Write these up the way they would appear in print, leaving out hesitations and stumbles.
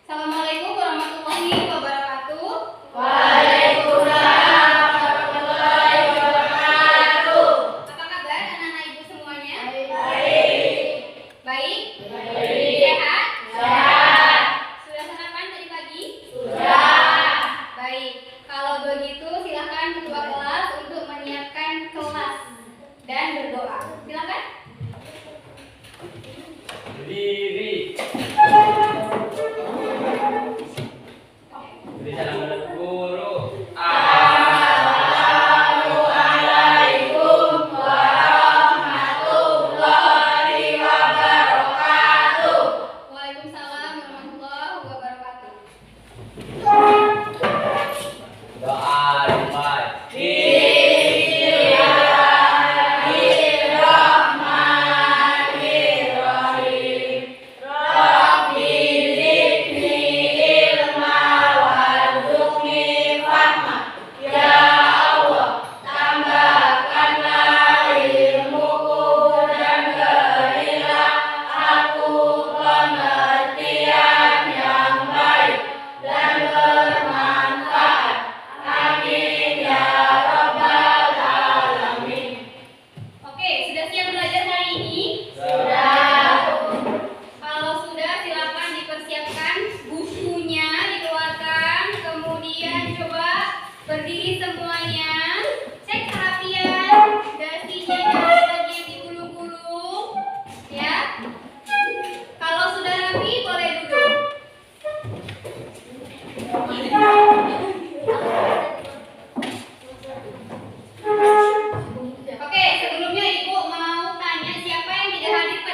Assalamualaikum warahmatullahi wabarakatuh. Waalaikumsalam warahmatullahi wabarakatuh. Apa kabar anak-anak ibu semuanya? Baik. Baik? Baik. Sehat? Sehat. Sudah sarapan tadi pagi? Sudah. Baik. Kalau begitu silakan ketua kelas untuk menyiapkan kelas dan berdoa. Silakan. Berdiri. Beri salam untuk guru. Assalamualaikum warahmatullahi wabarakatuh. Waalaikumsalam warahmatullahi wabarakatuh. Doa dimulai. Bismillahirrahmanirrahim. Rabbi zidni ilma warzuqni fahma. Ya Allah, tambahkanlah ilmuku dan berilah aku pengertian yang baik dan bermanfaat. Amin ya rabbal alamin. Oke, sudah siap belajar hari ini? Sudah. Kalau sudah, silakan dipersiapkan bukunya, dikeluarkan, kemudian coba berdiri semuanya, cek kerapian, dasinya jangan lagi yang digulung-gulung, ya. Kalau sudah rapi, boleh duduk. Oke, sebelumnya Ibu mau tanya siapa yang tidak hadir pada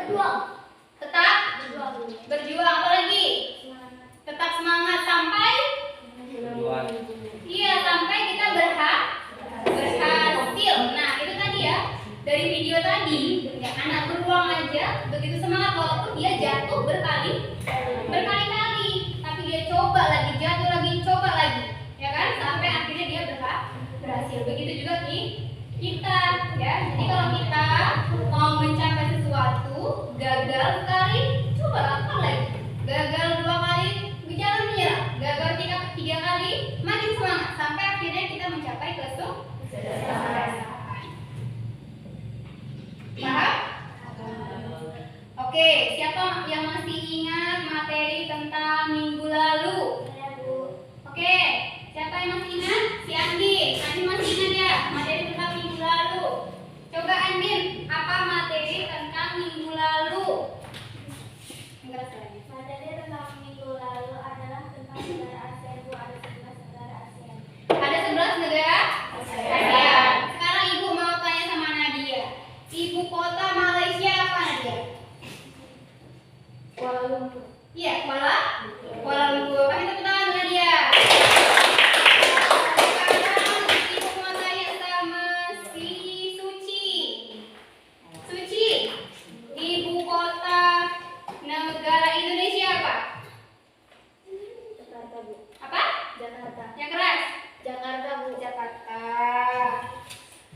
Tetap berjuang. Apa lagi? Tetap semangat sampai Tujuan. iya sampai kita berhasil. Nah itu tadi ya dari video tadi ya, anak beruang aja begitu semangat walaupun dia jatuh berkali-kali, tapi dia coba lagi, jatuh lagi, coba lagi, ya kan sampai akhirnya dia berhasil. Begitu juga kita ya. Jadi kalau kita mau mencapai sesuatu gagal sekali, coba lakukan lagi. Gagal 2 kali, jangan menyerah. Gagal 3 kali, makin semangat sampai akhirnya kita mencapai kesuksesan. Paham? Oke, siapa yang masih ingat materi tentang minggu lalu? Oke, siapa yang masih ingat? Si Andin. Andin masih ingat ya materi tentang minggu lalu? Coba Andin, apa materi tentang minggu lalu? Materi tentang minggu lalu adalah tentang negara ASEAN. Bu, ada 11 negara ASEAN. Ada 11 negara ASEAN. Sekarang Ibu mau tanya sama Nadia. Ibu kota Malaysia apa Nadia? Kuala Lumpur. Iya, Kuala Lumpur. Kasih tepuk tangan Nadia. Sekarang Ibu mau tanya sama si Suci. Suci, ibu kota negara Indonesia apa? Jakarta, Bu. Apa? Jakarta. Yang keras. Jakarta, Bu. Jakarta.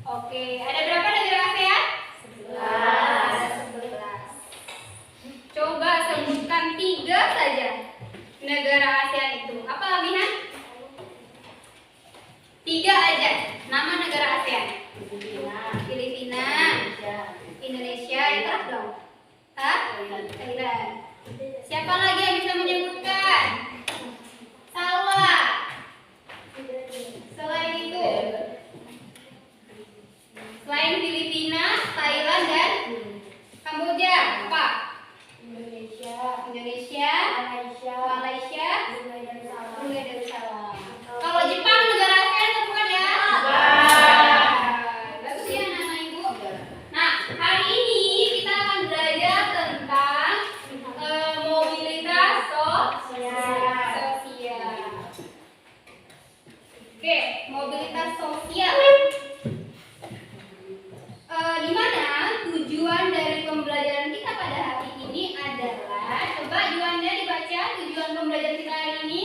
Oke, ada berapa negara ASEAN? 11. Coba sebutkan 3 saja negara ASEAN itu. Apa Abihan? 3 aja. Nama negara ASEAN. Filipina. Indonesia. Yang keras dong. Hah? Thailand. Siapa lagi yang bisa menyebutkan? Salah. Selain itu, selain Filipina, Thailand dan Kamboja, apa? Indonesia. Malaysia, Brunei Darussalam. Brunei Darussalam. Kalau Jepang negara ASEAN atau bukan ya? Bagus ya anak Ibu. Nah, hari ini kita akan belajar tentang mobilitas sosial. Oke, mobilitas sosial. Di mana tujuan dari pembelajaran kita pada hari ini adalah, coba Yuanda dibaca tujuan pembelajaran kita hari ini.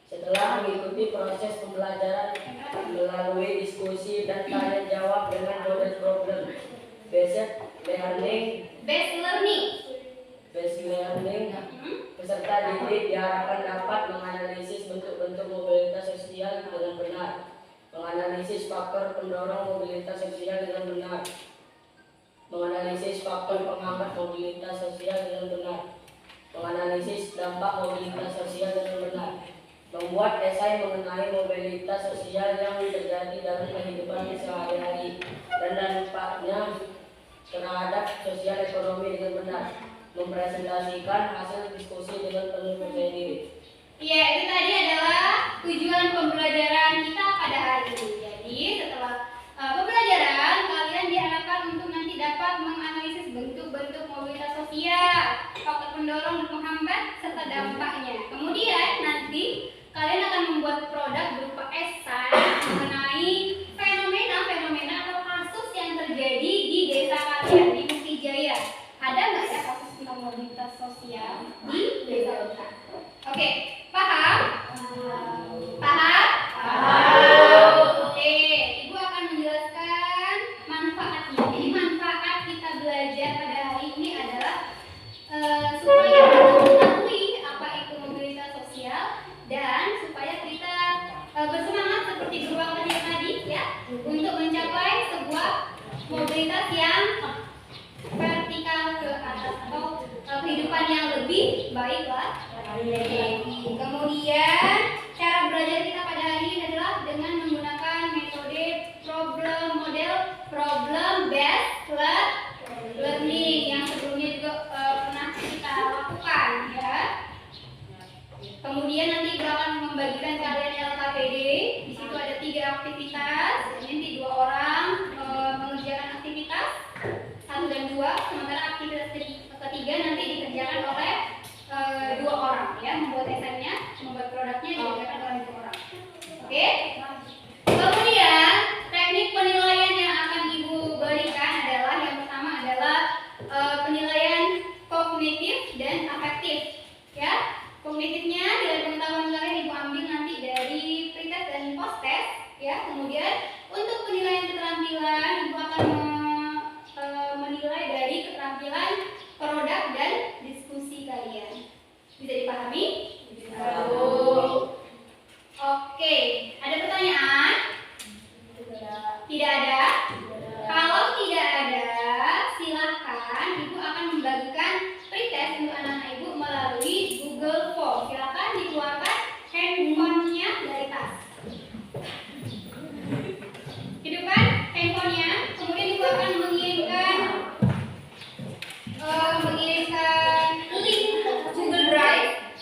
Setelah mengikuti proses pembelajaran melalui diskusi dan tanya jawab dengan model problem based learning, peserta didik diharapkan dapat menganalisis bentuk-bentuk mobilitas sosial dengan benar, menganalisis faktor pendorong mobilitas sosial dengan benar, menganalisis faktor penghambat mobilitas sosial dengan benar, menganalisis dampak mobilitas sosial dengan benar, membuat esai mengenai mobilitas sosial yang terjadi dalam kehidupan sehari-hari dan dampaknya terhadap sosial ekonomi dengan benar, mempresentasikan hasil diskusi dengan penuh percaya diri. Iya, itu tadi adalah tujuan pembelajaran kita pada hari ini. Jadi setelah pembelajaran, kalian diharapkan untuk nanti dapat menganalisis bentuk-bentuk mobilitas sosial, faktor pendorong dan penghambat, serta dampaknya. Kemudian nanti kalian akan membuat produk berupa esai mengenai fenomena atau kasus yang terjadi di desa kalian, di Mukti Jaya. Ada nggak ya kasus tentang mobilitas sosial di desa kita? Oke, paham? Paham? Oke, Ibu akan menjelaskan manfaatnya. Jadi manfaat kita belajar pada hari ini adalah supaya kita mengetahui apa itu mobilitas sosial dan supaya kita bersemangat seperti beruang tadi ya untuk mencapai sebuah mobilitas yang vertikal ke atas atau kehidupan yang lebih baik lah. Kemudian cara belajar kita pada hari ini adalah dengan menggunakan metode problem based learning yang sebelumnya juga pernah kita lakukan ya. Kemudian nanti kita akan membagikan kalian LKPD. Di situ ada 3 aktivitas. Nanti 2 orang mengerjakan aktivitas 1 dan 2, sementara aktivitas ketiga nanti dikerjakan oleh dua orang ya, membuat esainya, membuat produknya dikerjakan oleh dua orang. Oke. Kemudian teknik penilaian yang akan Ibu berikan adalah yang pertama adalah penilaian kognitif dan afektif ya. Kognitifnya nilai pengetahuan kalian Ibu ambil nanti dari pretest dan post test ya. Kemudian untuk penilaian keterampilan Ibu akan menilai dari keterampilan produk dan diskusi kalian. Bisa dipahami? Bisa. Oke, ada pertanyaan? Tidak ada? Kalau tidak ada, silakan Ibu akan membagikan pretest untuk anak-anak Ibu melalui Google Form. Silakan dikeluarkan handphonenya dari tas. Hidupkan handphonenya, kemudian Ibu akan mengirimkan link Google Drive.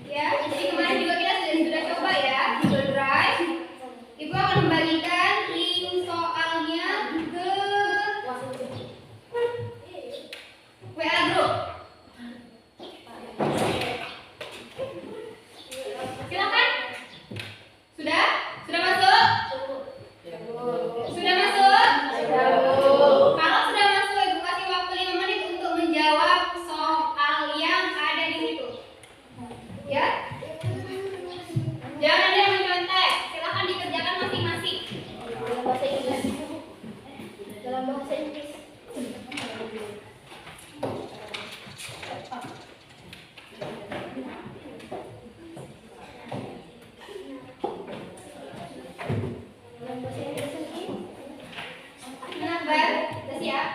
Ya, jadi kemarin juga kita sudah coba ya Google Drive. Ibu akan membagikan link soalnya ke WA group. Silakan. Sudah? Sudah masuk? Sudah masuk? Kalau sudah masuk, Ibu kasih waktu 5 menit untuk menjawab soal yang ada di situ. Ya? Jangan ada yang mencontek. Silakan dikerjakan masing-masing. Dalam bahasa Inggris. Kenapa? Sudah siap?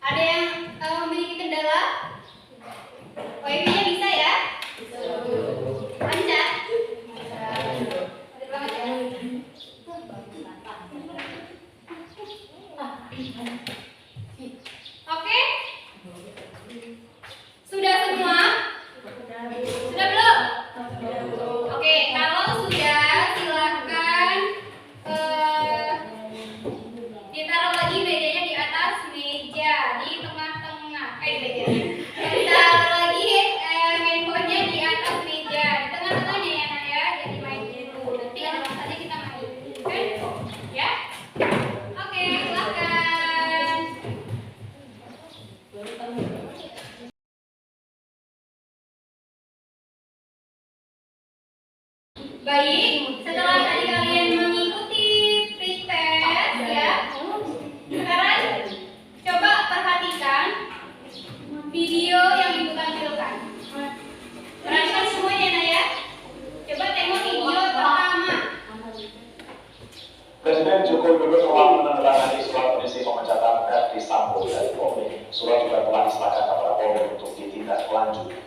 Ada yang memiliki kendala? Wifi-nya bisa ya? Lancar? Lancar banget ya? Oke? Sudah semua? Sudah belum? Oke, kalau sudah silakan ditaruh lagi mejanya di atas meja, di tengah-tengah. Meja. Ditaruh lagi handphonenya di atas meja, di tengah-tengahnya ya Nak ya, jadi main dulu. Nanti langsung saja kita main. Oke? Ya? Oke, silakan. Baik, setelah tadi kalian mengikuti pretest ya, sekarang coba perhatikan video yang Ibu tampilkan. Perhatikan semuanya Nak ya. Coba tengok video pertama. Presiden Joko Widodo telah menandatangani surat berisi pemecatan Verdi Sambo dari Polri. Surat juga telah diserahkan kepada Polri untuk ditindaklanjuti.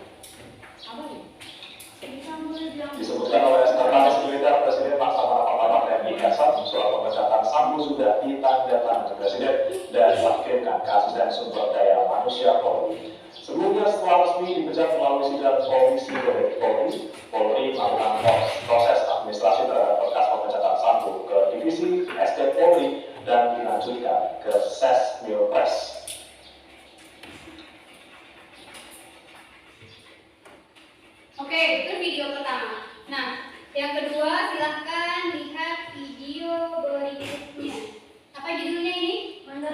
Disebutkan oleh Sekretaris Militer Presiden Laksamana Pratama TNI Kasat, surat pemecatan Sambo sudah ditandatangani Presiden dan dikirimkan ke Asisten Sumber Daya Manusia Polri. Sebelumnya setelah resmi dipecat melalui sidang Komisi Kode Polri, Polri melakukan proses administrasi terhadap berkas pemecatan Sambo ke Divisi SD Polri dan dilanjutkan ke Ses Milpres. Oke, itu video pertama. Nah, yang kedua silahkan lihat video berikutnya. Apa judulnya ini? Kita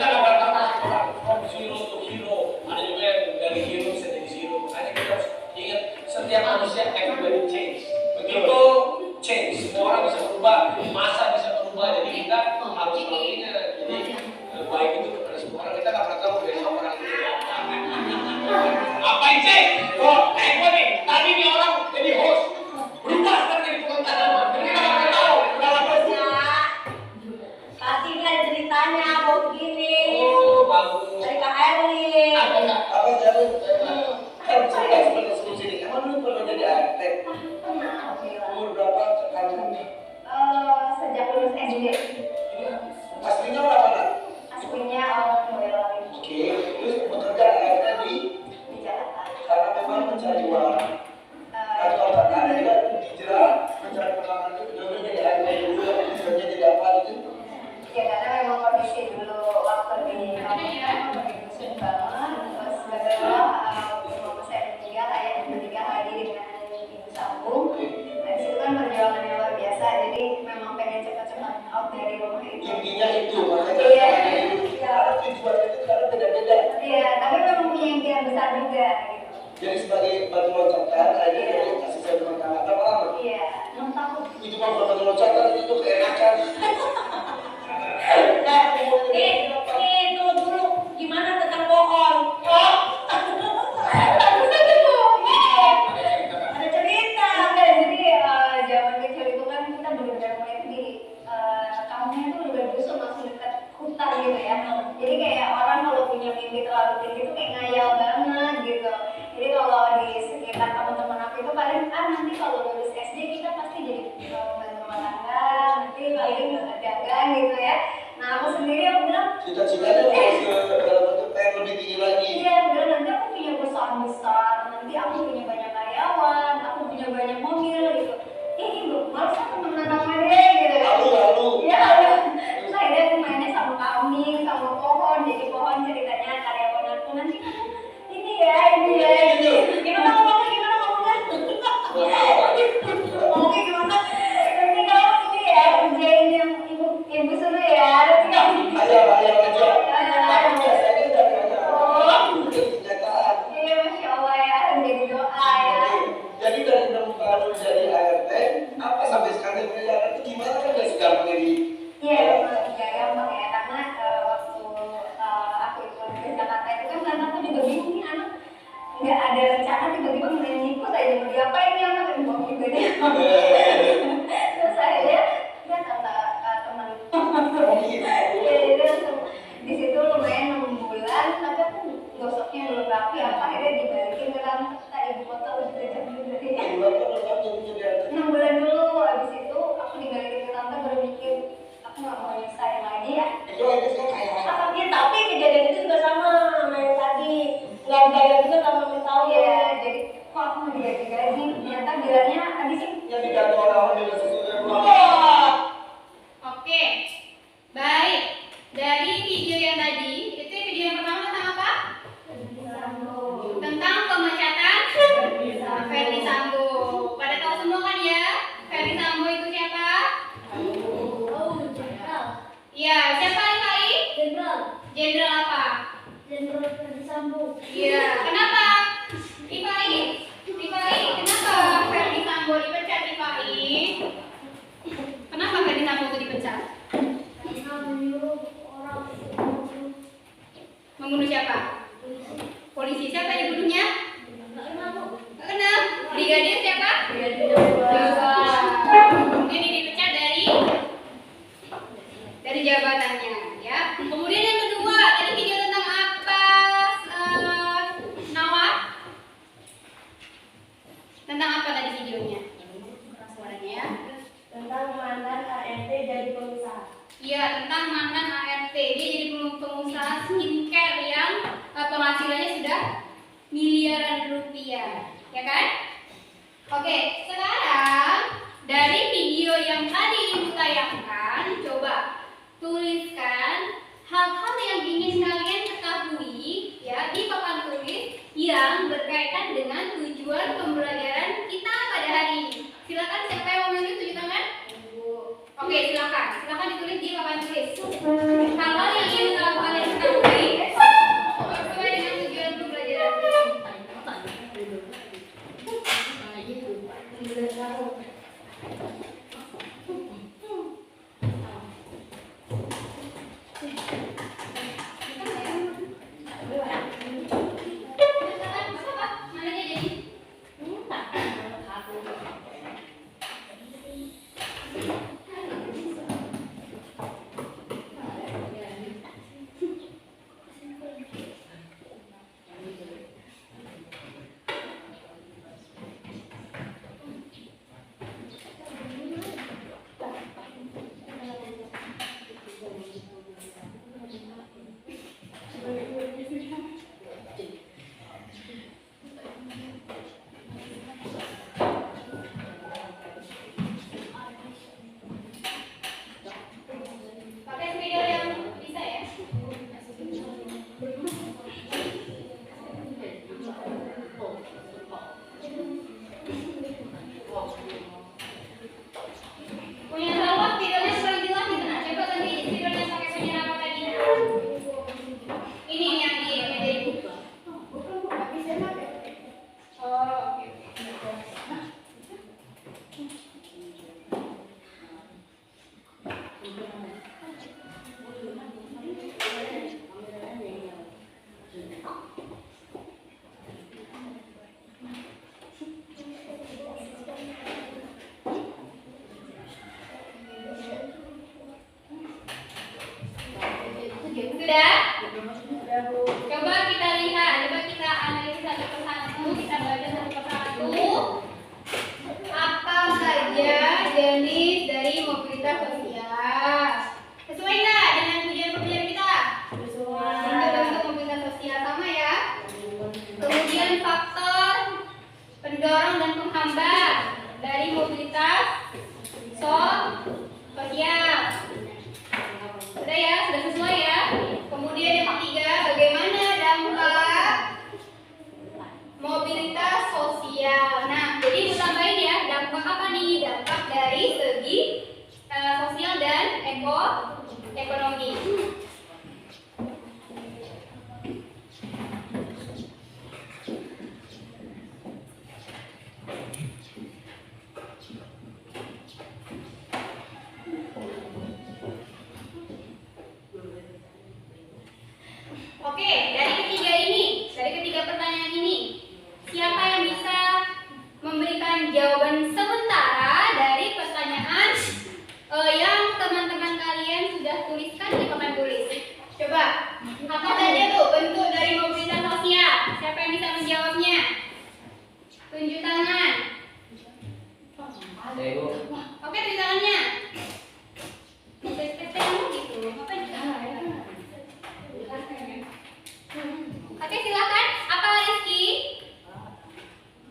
nggak pernah from zero to hero. Ada juga yang dari hero bisa jadi zero. Makanya kita harus ingat setiap manusia everybody change. Begitu change, semua orang bisa berubah, masa bisa berubah. Jadi kita harus selalu ingat. Jadi baik itu kepada semua orang. Kita nggak pernah tahu besok orang itu apa. cek. Oh, gue nih. Tadi nih orang jadi host. Berubah sekarang jadi komentar. Jadi kita nggak tahu. Pasti dia ceritanya mau begini. Oh, bagus. Dari Kak Erwin. Apa jadi? Kan cerita seperti sini. Emang lu pernah jadi arsitek? Umur berapa sekarang? Sejak lulus SD. Aslinya orang mana? Aslinya orang Boyolali Oke, terus bekerja akhirnya di Jakarta. karena memang mencari uang. Atau karena ada hijrah mencari pengalaman itu dulu jadi akhirnya dulu kerja jadi apa gitu. Ya karena memang kondisi dulu waktu di kampung lagi musim banget. Terus gara-gara mama saya meninggal, ayah meninggal lagi dengan ibu sambung. Nah disitu kan perjuangan yang luar biasa. Jadi memang pengen cepat-cepat out dari rumah itu. Intinya itu makanya Iya. karena tujuannya itu karena beda-beda. Iya, tapi memang punya impian besar juga gitu. Jadi sebagai batu loncatan akhirnya dari kasih saya rumah tangga berapa lama? Iya, 6 tahun. Itu mah bukan batu loncatan itu keenakan. Nih, tuh dulu gimana tentang pohon? Oh, ada cerita. Jadi zaman kecil itu kan kita benar-benar mulai di kampungnya itu udah dusun masih dekat hutan gitu ya. Jadi kayak orang kalau punya mimpi terlalu tinggi itu kayak ngayal banget gitu. Jadi kalau di sekitar teman-teman aku itu paling nanti kalau lulus SD kita pasti jadi pembantu rumah tangga, nanti paling dagang gitu ya. Nah aku sendiri aku bilang Cita-citanya harus dalam bentuk yang lebih tinggi lagi. iya, udah nanti aku punya perusahaan besar, nanti aku punya banyak karyawan, aku punya banyak mobil gitu. Ibu, males aku temenan sama dia gitu. Lalu. Iya, terus akhirnya aku mainnya sama kambing, sama pohon. Jadi pohon ceritanya karyawan aku nanti kamu ini ya. Gimana ngomongnya? Ngomongnya gimana? Nanti kamu ini ya, kerjain yang ibu suruh ya. Nanti kamu Ayam aja. Tapi biasanya dari ayam. Oh. Kenyataan. iya, Masya Allah ya, jadi doa ya. Jadi dari baru jadi ART, apa sampai sekarang jadi ART itu gimana kan gak segampang ini? Iya, nggak gampang ya, karena waktu aku itu ke Jakarta itu kan karena aku juga bingung nih anak nggak ada rencana tiba-tiba mulai ngikut aja mau diapain nih anak bingung juga dia. Terus akhirnya dia kata teman Oh gitu. Iya, di situ lumayan 6 bulan, tapi aku gosoknya belum rapi apa akhirnya dibalikin ke Jakarta, ibu kota lebih kejam juga dia. Bulan kan lengkap jadi ART. 6 bulan dulu, abis itu aku dibalikin ke tante baru mikir aku nggak mau nyusahin lagi ya. Itu aja kan kayak Ya, tapi kejadian itu juga sama yang tadi nggak bayar juga sama tahu ya. Jadi kok aku mau digaji, ternyata bilangnya habisin. yang diganti orang-orang juga sesuai dengan uang. Wah, Oke, baik. Dari video yang tadi, itu video yang pertama tentang apa? Tentang pemecatan Ferdy Sambo. Pada tahu semua kan ya? Ferdy Sambo itu siapa? Iya, siapa Ifai? Jenderal apa? Iya, kenapa? Ifai, kenapa Ferdy Sambo dipecat Ifai? Kenapa Ferdy Sambo itu dipecat? Membunuh siapa? Polisi. Siapa yang dibunuhnya? Nggak kenal. Brigadir siapa? Kemudian dia dipecat dari jabatannya, ya. Kemudian yang kedua, tadi video tentang apa? Nawar? Tentang apa tadi videonya? Suaranya ya. tentang mantan ART jadi pengusaha. Iya, tentang mantan ART. Dia jadi pengusaha skincare yang penghasilannya sudah miliaran rupiah, ya kan? Oke, sekarang dari video yang tadi ibu tayangkan, coba tuliskan hal-hal yang ingin kalian ketahui ya di papan tulis yang berkaitan dengan tujuan pembelajaran kita pada hari ini. Silakan siapa yang mau menulis, tunjukkan kan? Oke, silakan ditulis di papan tulis. Hal-hal yang ingin kalian ketahui sesuai dengan tujuan pembelajaran. faktor pendorong dan penghambat dari mobilitas sosial. Sudah ya, sudah sesuai ya. Kemudian yang ketiga, bagaimana dampak mobilitas sosial. Nah, jadi kita tambahin ya, dampak apa nih? Dampak dari segi sosial dan ekonomi. Oke, dari ketiga pertanyaan ini, siapa yang bisa memberikan jawaban sementara dari pertanyaan yang teman-teman kalian sudah tuliskan di papan tulis? Coba, apa saja tuh bentuk dari mobilitas sosial? Siapa yang bisa menjawabnya? Tunjuk tangan. Ibu. Oke, tunjuk tangannya. Gitu. Oke, silakan. Apa Rizky?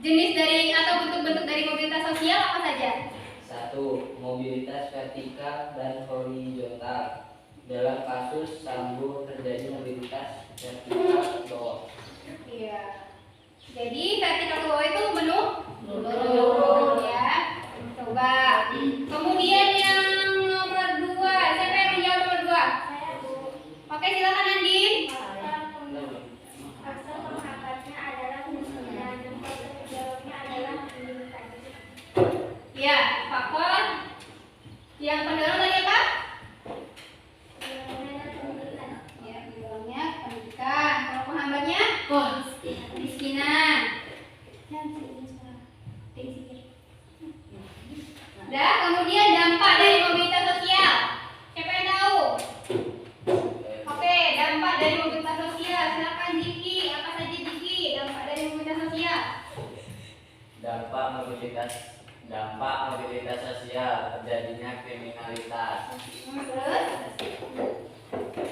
Jenis dari atau bentuk-bentuk dari mobilitas sosial apa saja? 1. Mobilitas vertikal dan horizontal. Dalam kasus Sambo terjadi mobilitas vertikal ke bawah. Iya. Jadi vertikal ke bawah itu menurun ya. Coba. Kemudian yang nomor 2, siapa yang menjawab nomor 2? Oke, silakan Andin. Ya, faktor yang pendorong tadi apa? Ya, pendorongnya pendidikan. Kalau penghambatnya, kemiskinan. Nah, kemudian dampak dari mobilitas sosial. Siapa yang tahu? Oke, dampak dari mobilitas sosial. Silakan Jiki. Apa saja Jiki? Dampak dari mobilitas sosial. Dampak mobilitas sosial, terjadinya kriminalitas. Terus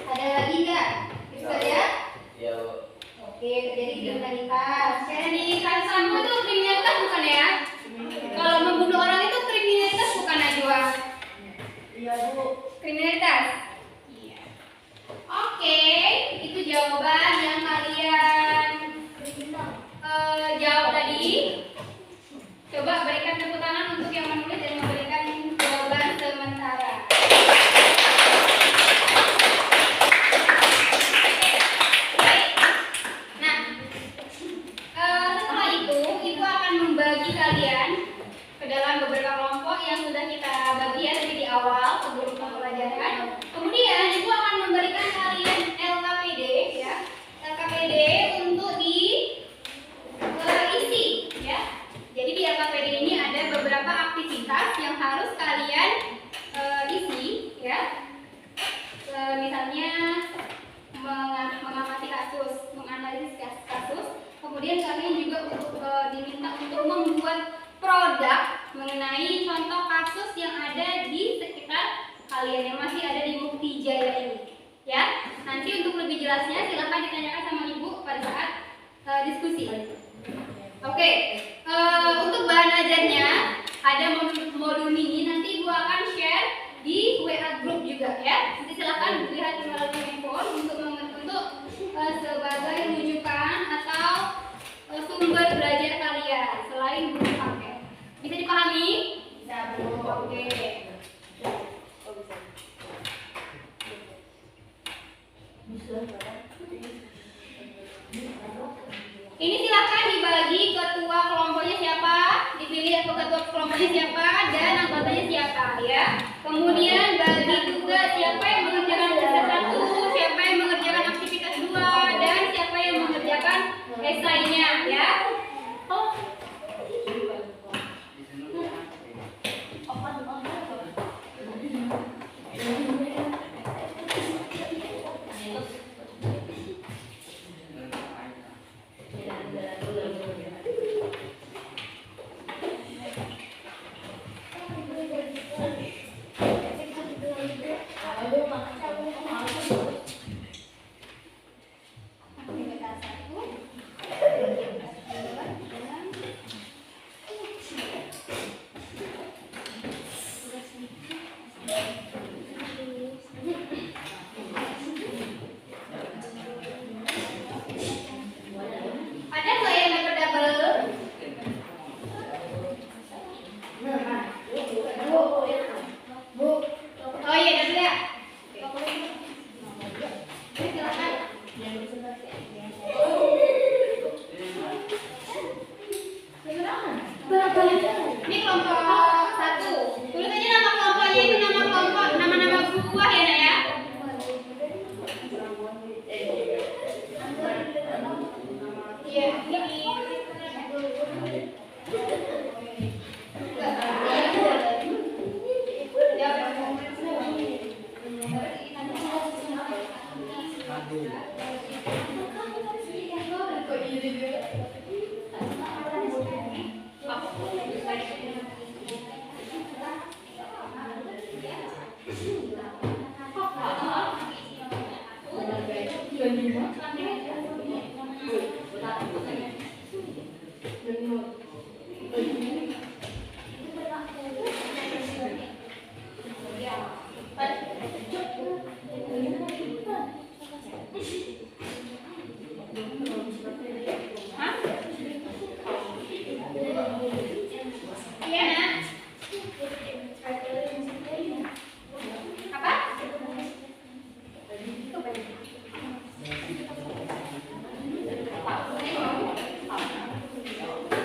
ada lagi nggak? Itu saja? Ya, Oke, terjadi kriminalitas. Jadi kan sama tuh kriminalitas bukan ya? Kalau membunuh orang itu kriminalitas bukan Najwa? Iya Bu. Kriminalitas. Iya. Oke, itu jawaban yang kalian jawab tadi. Coba berikan tepuk tangan untuk yang menulis dan memberikan jawaban sementara. Baik. Nah, setelah itu, Ibu akan membagi kalian ke dalam beberapa kelompok yang sudah kita bagi ya tadi di awal sebelum pembelajaran. Kemudian Ibu akan memberikan kalian LKPD ya, LKPD untuk diisi ya. Jadi di LKPD ini ada beberapa aktivitas yang harus kalian isi ya. Misalnya mengamati kasus, menganalisis kasus. Kemudian kalian juga diminta untuk membuat produk mengenai contoh kasus yang ada di sekitar kalian yang masih ada di Mukti Jaya ini. Ya, nanti untuk lebih jelasnya silahkan ditanyakan sama Ibu pada saat diskusi. Oke, untuk bahan ajarnya ada modul mini, nanti Ibu akan share di WA group juga ya. Nanti silakan lihat melalui handphone untuk sebagai rujukan atau sumber belajar kalian selain buku paket. Bisa dipahami? Bisa Bu. Oke. Ini silakan dibagi ketua kelompoknya siapa, dipilih ketua kelompoknya siapa dan anggotanya siapa ya. Kemudian bagi tugas siapa yang mengerjakan aktivitas 1, siapa yang mengerjakan aktivitas 2 dan siapa yang mengerjakan esainya ya.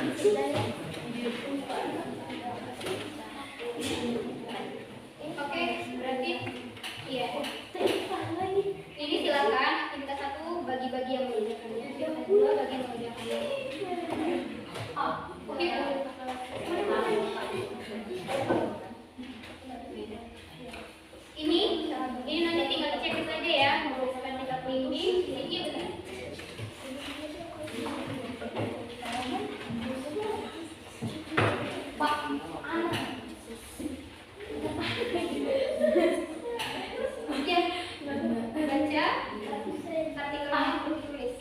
Oke, berarti iya. Ini silakan aktivitas 1 bagi-bagi yang mengerjakannya, aktivitas 2 bagi yang mengerjakannya. Oke. Ini nanti tinggal cek saja ya, bukan kita printing. Ini benar. Pak, ya, baca artikelnya tulis.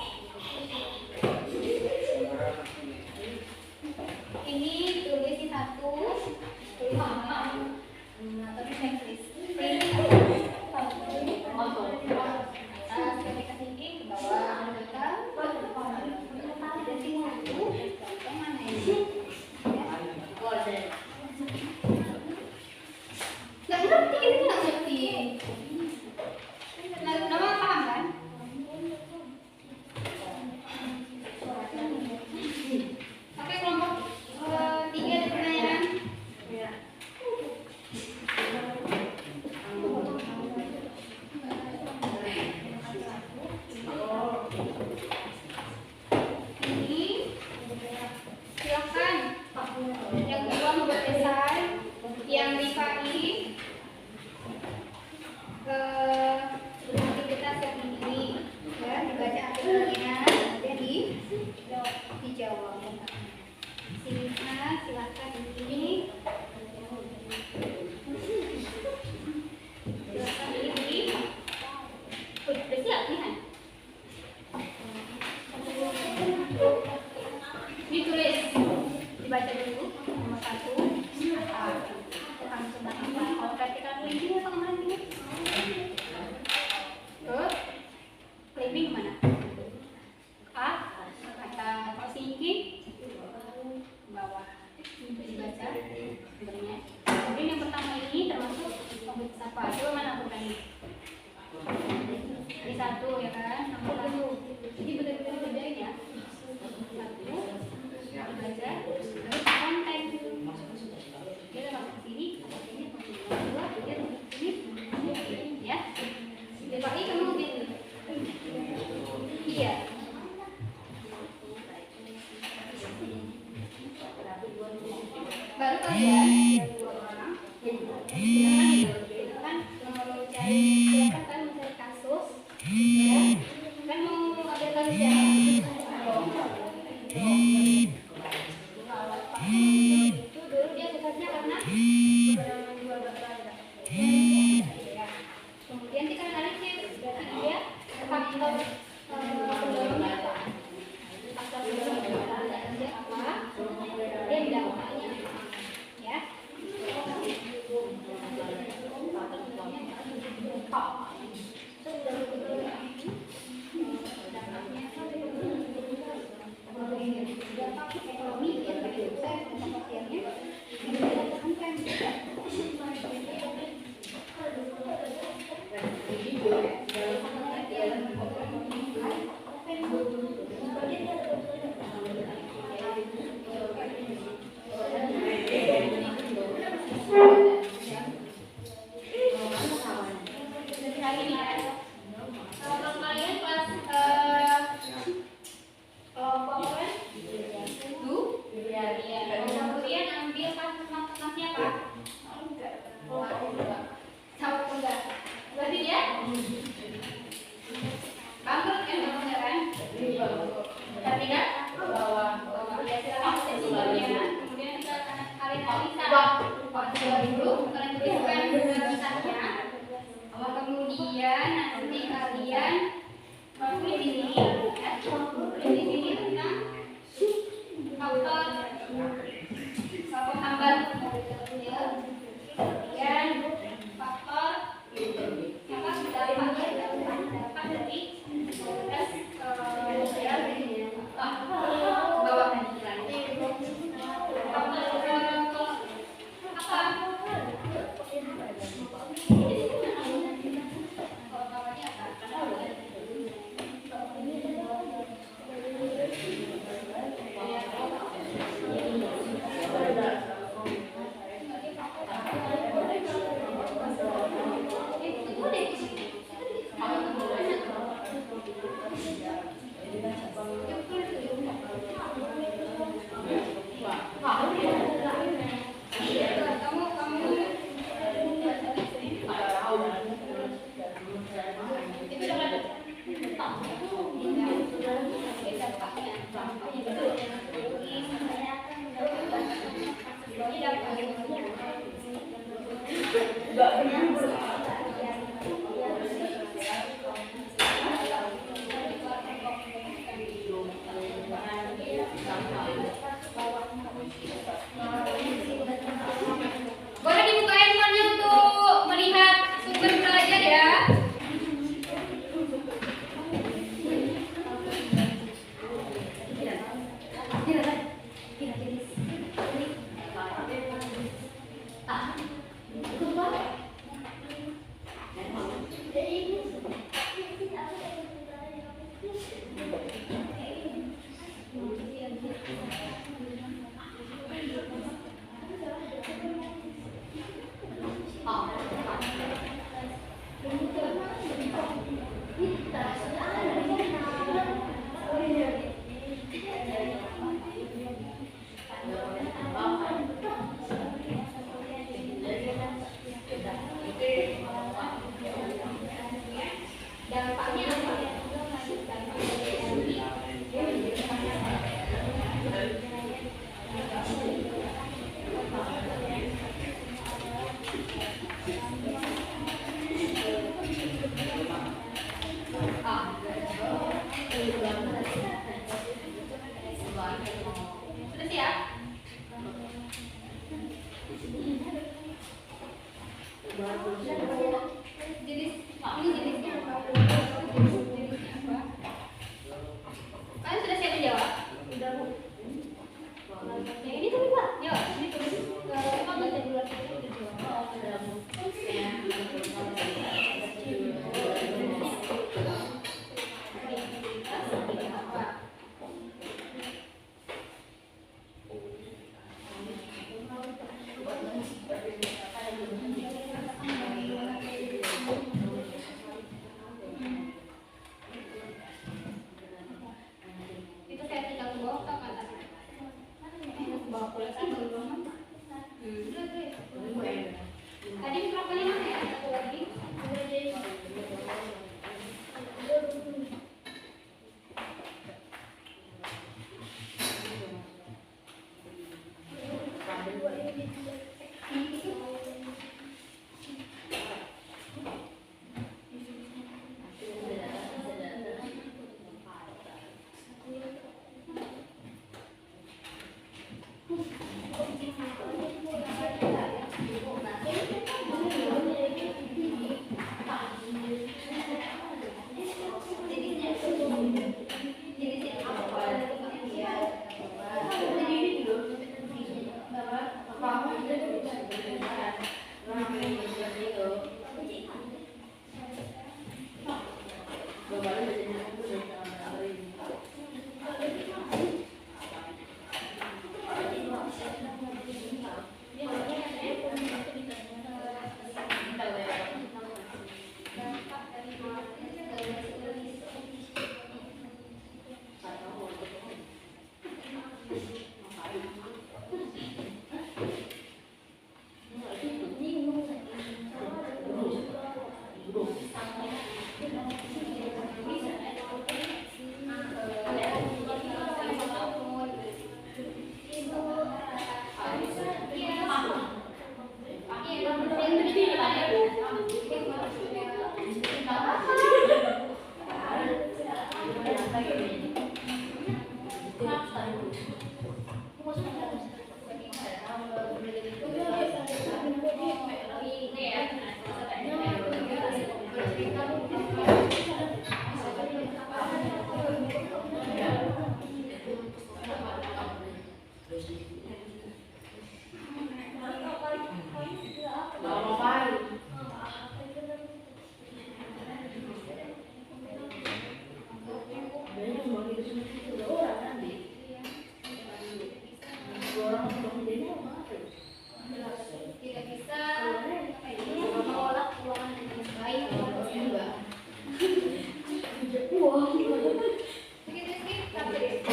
Ini tulis di 1, tulis tapi saya tulis. Atas ketika thinking ke bawah ada sini 1, contoh mana ini? Nggak ngerti, ini nggak ngerti. Nama paham kan? Oke, kelompok 3 ada pertanyaan? Ini silakan. Yang kedua membuat esai, yang DKI aktivitas yang ini ya, dibaca artikelnya kemudian dijawab. Silakan ini. Silakan ini. Udah siap nih kan? Ditulis, dibaca dulu nomor 1. Langsung kalau vertikal clipping apa kemana ini? Terus clipping kemana? Kata thinking bawah dibaca sebenarnya. Kemudian yang pertama ini termasuk objek apa? Coba mana bukan ini? Ini 1 ya kan? Nomor 1. Jadi betul-betul kerjain ya. 1 dibaca, terus konten. Dia masuk sini, ini masuk 2, dia masuk sini, ya. DKI kamu gitu. Iya. Baru kalian silakan mencari kasus, ya. Kan mau ada kasus ya. Itu dulu dia susahnya karena kemudian kita analisis, berarti dia faktor pendorongnya apa? Faktor pendorongnya apa? Dia dampaknya, ya. Dampak ekonomi yang begitu besar pasiennya kalau kalian kelas kelompok itu ya, kemudian ambil kasus-kasusnya apa? Tahu enggak? Berarti dia bangkrut kan namanya kan? Tapi kan ya silakan sesinya. Kemudian kita kalian analisa dulu, kalian tuliskan kisahnya. Kemudian nanti kalian tulis di sini, ya. Tulis di sini tentang faktor hambat, ya. Kemudian faktor dapat dari bawah nanti Tidak bisa menolak keuangan dengan baik. Begitu sih, tapi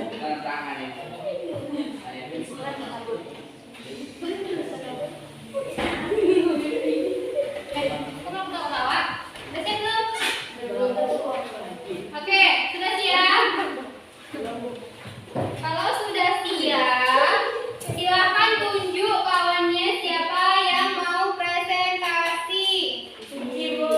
Bukan tangan itu. Kamu mau ketawa? Udah siap belum? Oke, sudah siap? Kalau sudah siap, silakan tunjuk kawannya siapa yang mau presentasi. Ibu.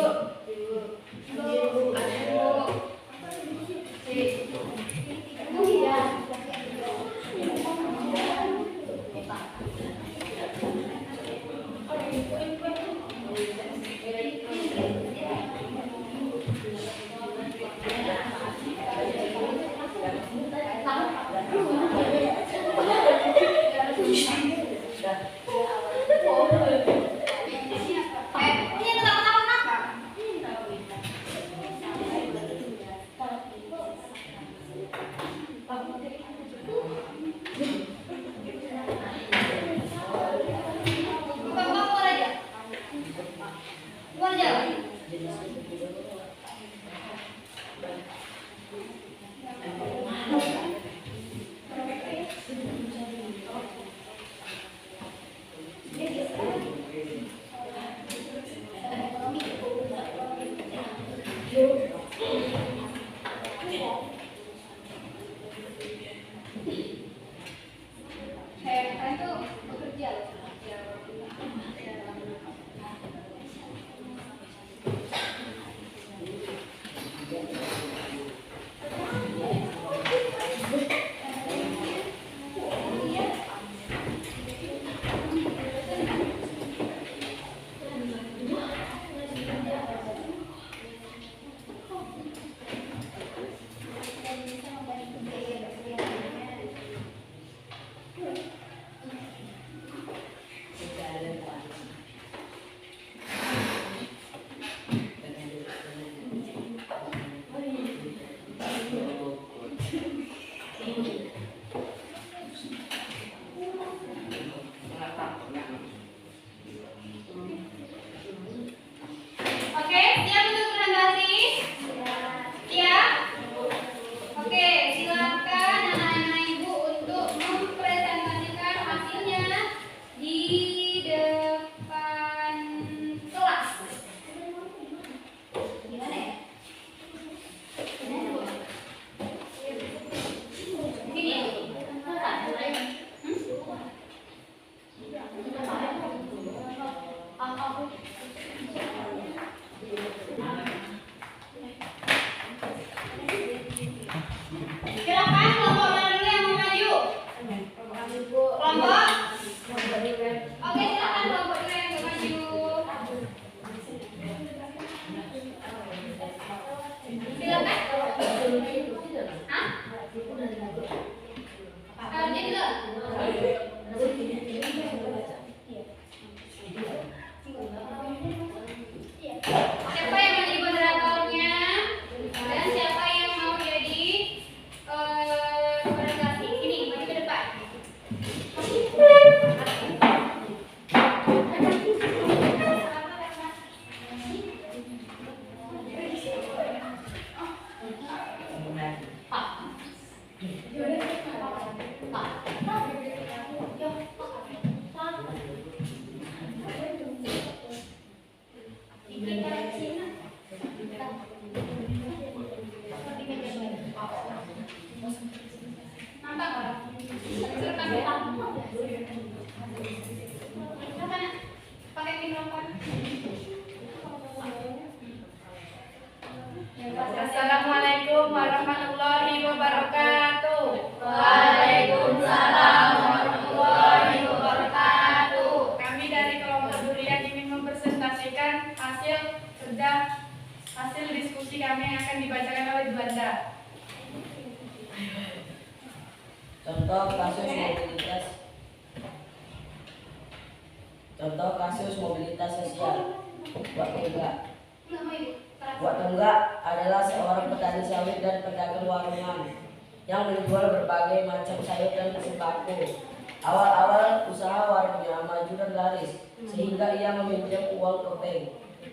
Ini ketawa-tawa kenapa? Bapak keluar aja. Keluar jalan. Kalian tuh bekerja loh. Kita Cina. Nampak orang? Suruh pakai apa? Pakai mikrofon. Assalamualaikum warahmatullahi wabarakatuh. Waalaikumsalam warahmatullahi wabarakatuh. Kami dari kelompok durian ingin mempresentasikan hasil diskusi kami yang akan dibacakan oleh Juanda. Contoh kasus mobilitas sosial. Nama ibu. Buat Tunggak adalah seorang petani sawit dan pedagang warungan yang menjual berbagai macam sayur dan sembako. Awal-awal usaha warungnya maju dan laris, sehingga ia meminjam uang ke bank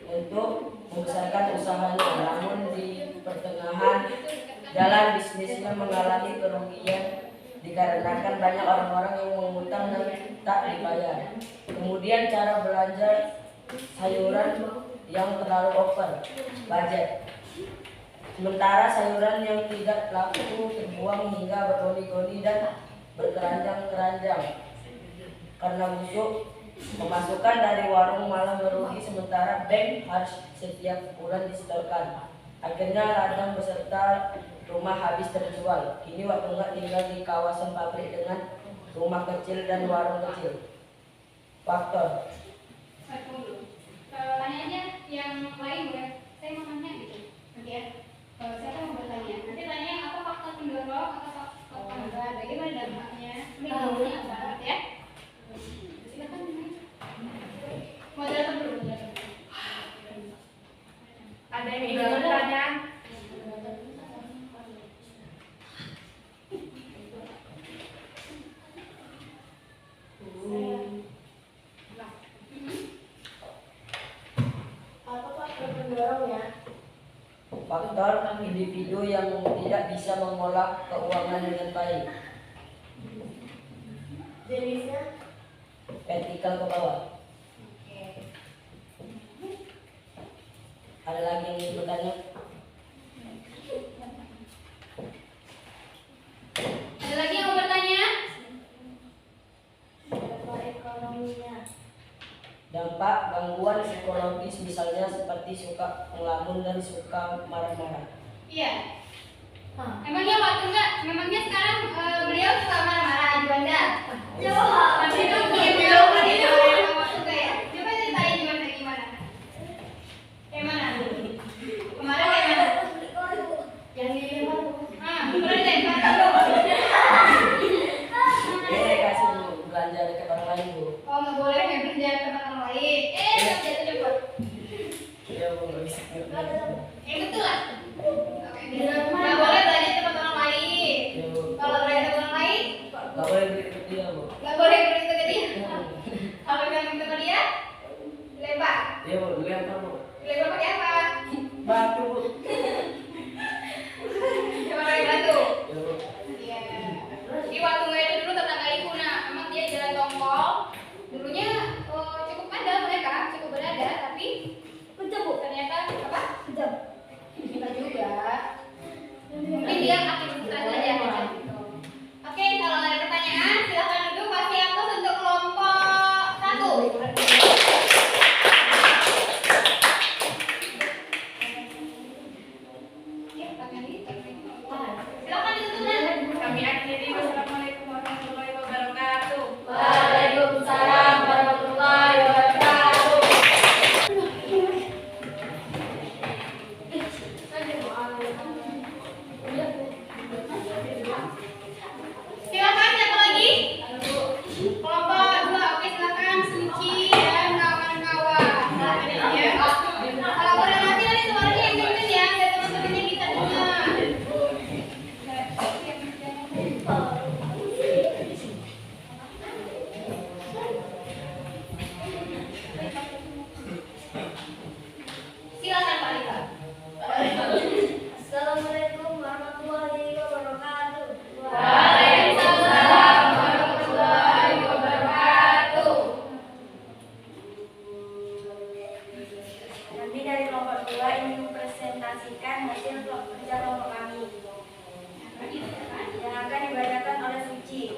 untuk membesarkan usahanya. Namun di pertengahan jalan bisnisnya mengalami kerugian dikarenakan banyak orang-orang yang mengutang dan tak dibayar. Kemudian cara belanja sayuran yang terlalu over budget. Sementara sayuran yang tidak laku terbuang hingga bergoni-goni dan berkeranjang-keranjang karena busuk. Pemasukan dari warung malah merugi, sementara bank harus setiap bulan disetorkan. Akhirnya ladang beserta rumah habis terjual. Kini Wak Tunggak tinggal di kawasan pabrik dengan rumah kecil dan warung kecil. Faktor. Tanya aja yang lain boleh. Saya mau nanya gitu. Nanti ya. Siapa yang mau bertanya? Nanti tanya apa faktor pendorong atau faktor penggerak. Bagaimana dampaknya? Minimalnya apa gitu ya? Silakan. Moderator dulu. Ada yang ingin bertanya? Faktor individu yang tidak bisa mengolah keuangan dengan baik. Jenisnya? Vertikal ke bawah. Ada lagi yang ingin bertanya? Ada lagi yang mau bertanya? Dampak gangguan psikologis misalnya seperti suka ngelamun dan suka marah-marah. Iya. Emangnya waktu enggak? Memangnya sekarang beliau suka marah-marah Juanda? Tapi itu beliau itu waktu enggak ya? Coba ceritain gimana? Gimana? Kemarin gimana? Yang dilempar. Kemarin lempar. Kasih belanja dekat orang lain bu. Oh, nggak boleh ya belanja ke tempat orang lain. Jatuh cepet. Ya bu, nggak bisa. Betul lah. Nggak boleh belanja ke tempat orang lain. Ya bu, Kalau belanja ke tempat orang lain, nggak boleh beli ke dia bu. nggak boleh beri ke dia. Kalau bilang minta ke dia, lempar. Ya bu, dilempar bu. Lempar pakai apa? Batu bu. Coba pakai batu. Ya bu. Iya. Di waktu gue itu dulu tetangga ibu, nah memang dia jalan tongkol. Dulunya cukup ada mereka, cukup berada, tapi ternyata apa? Kita juga. Mungkin dia aktivitas aja. Oke, kalau ada pertanyaan, dari kelompok 2 ingin mempresentasikan hasil kerja kelompok kami yang akan dibacakan oleh Suci.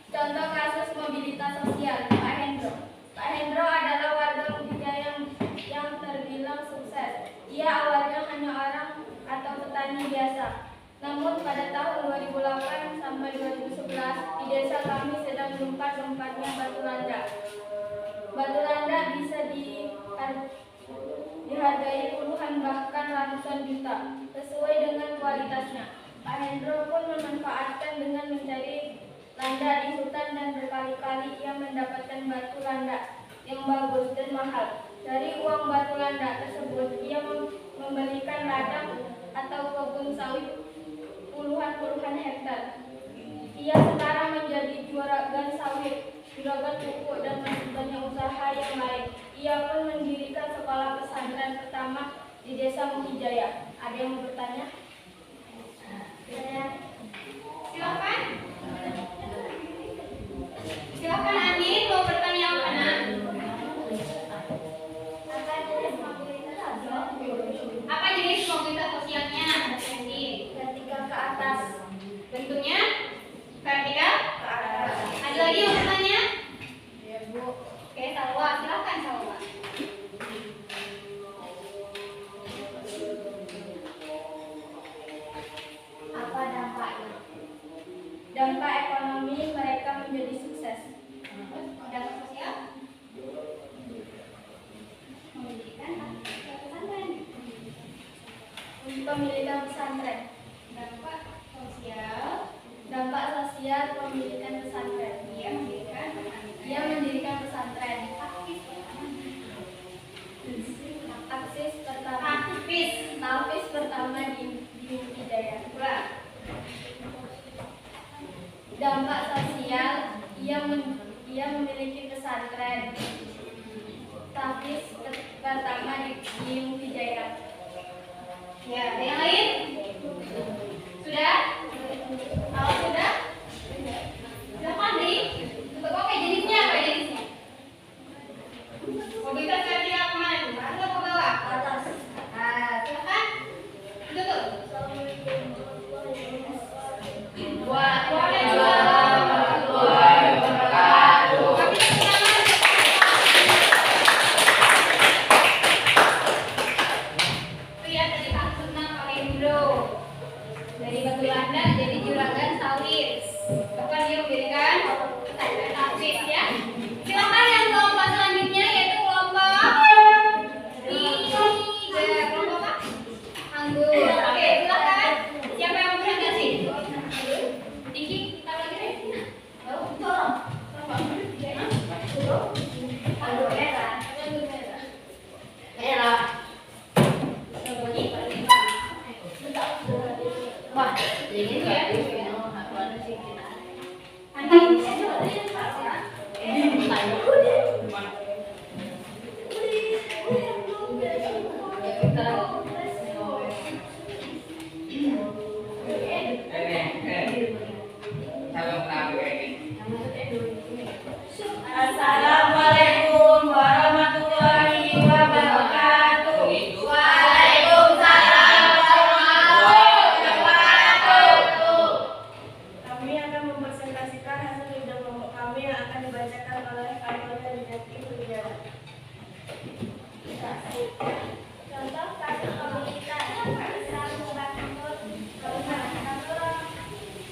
Contoh kasus mobilitas sosial, Pak Hendro. Pak Hendro adalah warga Mukijaya yang terbilang sukses. Ia awalnya hanya orang atau petani biasa. Namun pada tahun 2008 sampai 2011 di desa kami sedang gempat-gempatnya batu landa. Batu landa bisa dihargai puluhan bahkan ratusan juta sesuai dengan kualitasnya. Pak Hendro pun memanfaatkan dengan mencari landa di hutan dan berkali-kali ia mendapatkan batu landa yang bagus dan mahal. Dari uang batu landa tersebut ia membelikan ladang atau kebun sawit puluhan hektar. Ia sekarang menjadi juragan sawit, juragan pupuk dan masih banyak usaha yang lain. Ia pun mendirikan sekolah pesantren pertama di desa Mukijaya. Ada yang mau bertanya? Silakan. Silakan Andin, mau bertanya apa nak? Apa jenis mobilitas sosialnya? Andin. Vertikal ke atas. Bentuknya vertikal? Ada lagi yang bertanya? Ya, Bu. Oke, Salwa, silakan Salwa. Apa dampaknya? Dampak ekonomi mereka menjadi sukses. Dampak sosial? Mendirikan pesantren. Pemilikan pesantren. Dampak sosial. Dampak sosial pemilikan pesantren. Dia mendirikan pesantren. Tahfiz pertama di Mukijaya. Dampak sosial, ia memiliki pesantren. Tahfiz pertama di Mukijaya. Ya, ada yang lain? Sudah? Kalau sudah? Silakan Dri. Untuk oke, jenisnya apa jenisnya? Mobilitas vertikal kemana tuh? Ke atas atau ke bawah? Atas. Nah, silakan. Itu tuh. Waalaikumsalam warahmatullahi wabarakatuh. Lihat dari kasus Pak Hendro. Dari batu landa jadi juragan sawit. Bahkan dia mendirikan pesantren tahfiz ya. Silakan yang kelompok selanjutnya yaitu kelompok 3. Kelompok apa? Anggur. Oke, silakan. Siapa yang mau presentasi? Diki, kita lagi deh. Anggur merah. Merah. Wah, ini ya. Assalamualaikum warahmatullahi wabarakatuh. Waalaikumsalam warahmatullahi wabarakatuh. Kami akan mempresentasikan hasil kerja kelompok kami yang akan dibacakan oleh anggota Dijati Berjalan. Contoh kasus komunitas Islam Subang Timur, Kabupaten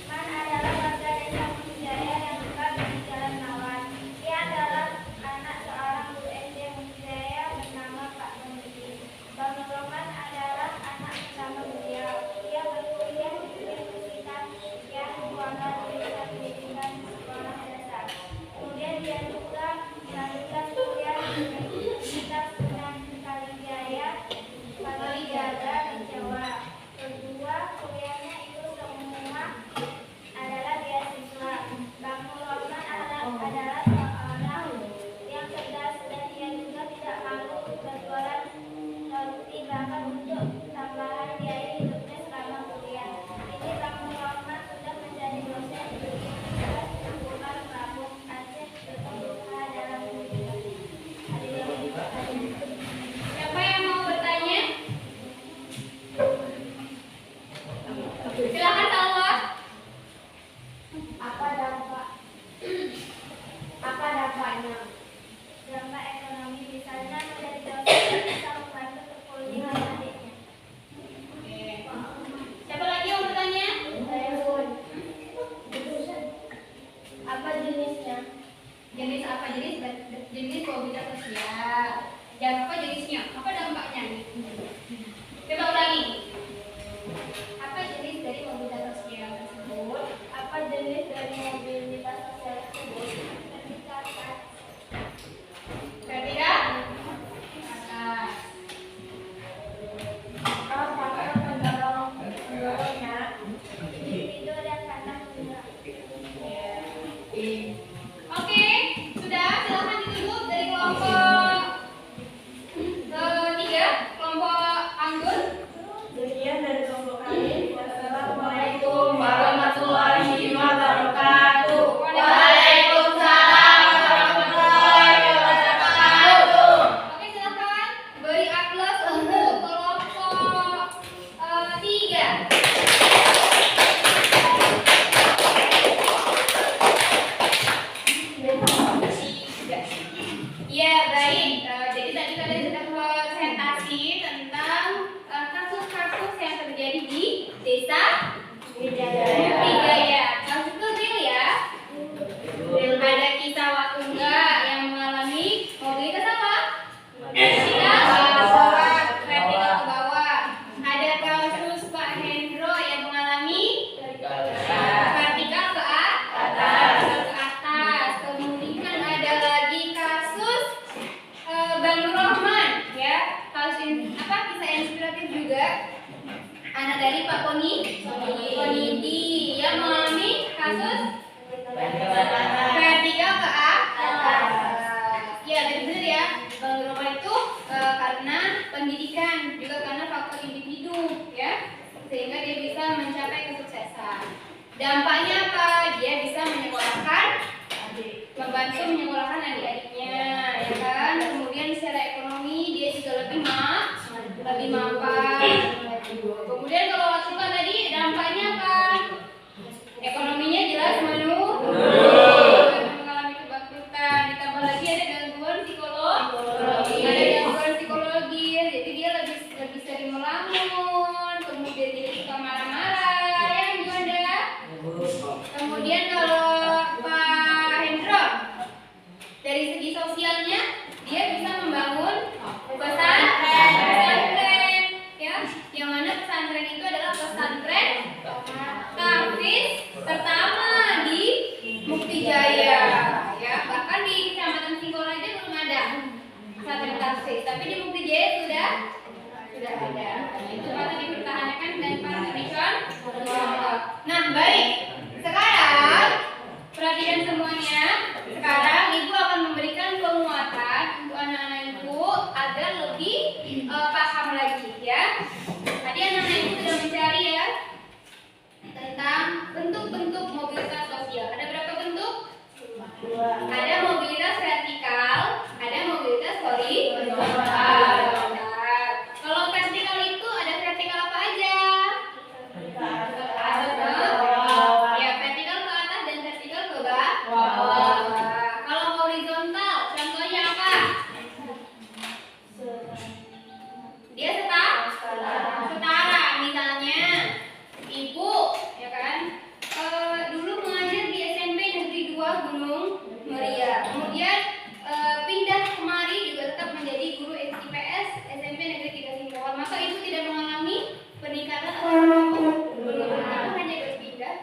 Man adalah warga desa Mukijaya yang suka berjalan nawan. Ia adalah anak seorang guru SD Mukijaya bernama Pak Domiti. Bang Roman adalah anak pertama beliau. Ia berkuliah di Universitas yang Kuala Lumpur Pendidikan Sekolah Dasar. Kemudian dia juga melanjutkan kuliah di Universitas Sunan Kalijaga di Jawa anak dari Pak Konidi yang mengalami kasus vertikal ke atas. Ya, benar ya. Gangguan itu karena pendidikan, juga karena faktor individu, ya, sehingga dia bisa mencapai kesuksesan. Dampaknya apa? Dia bisa membantu menyekolahkan adik-adiknya, ya kan? Kemudian secara ekonomi dia juga lebih mapan. Kemudian kalau Wasuka tadi dampaknya apa? Ekonominya jelas mengalami kebangkrutan. Ditambah lagi ada gangguan psikologi, jadi dia lebih sering melamun, kemudian dia suka marah-marah, ya gimana? Kemudian kalau Pak Hendro, dari segi sosialnya dia bisa membangun pesantren, ya, yang mana pesantren itu adalah pesantren tahfiz pertama di Mukti Jaya, ya, bahkan di Kecamatan Singkoro aja belum ada pesantren tahfiz, tapi di Mukti Jaya sudah ada. Itu patut dipertahankan dan para tradision. Nah, baik. Sekarang perhatikan semuanya. Sekarang Ibu akan memberikan penguatan untuk anak-anak Ibu agar lebih paham lagi, ya. Tadi anak-anak Ibu sudah mencari, ya, tentang bentuk-bentuk mobilitas sosial. Ada berapa bentuk? Ada mobilitas vertikal, ada mobilitas horizontal. Kalau vertikal itu ada vertikal apa aja? Ya, vertikal ke atas dan vertikal ke bawah. Kalau horizontal, contohnya apa? Dia setara. Misalnya, Ibu, ya kan, dulu mengajar di SMP Negeri 2 Gunung Muria. Kemudian pindah kemari juga tetap menjadi guru IPS SMP Negeri 3 Singkawang. Maka Ibu tidak mengalami peningkatan atau penurunan, hanya berpindah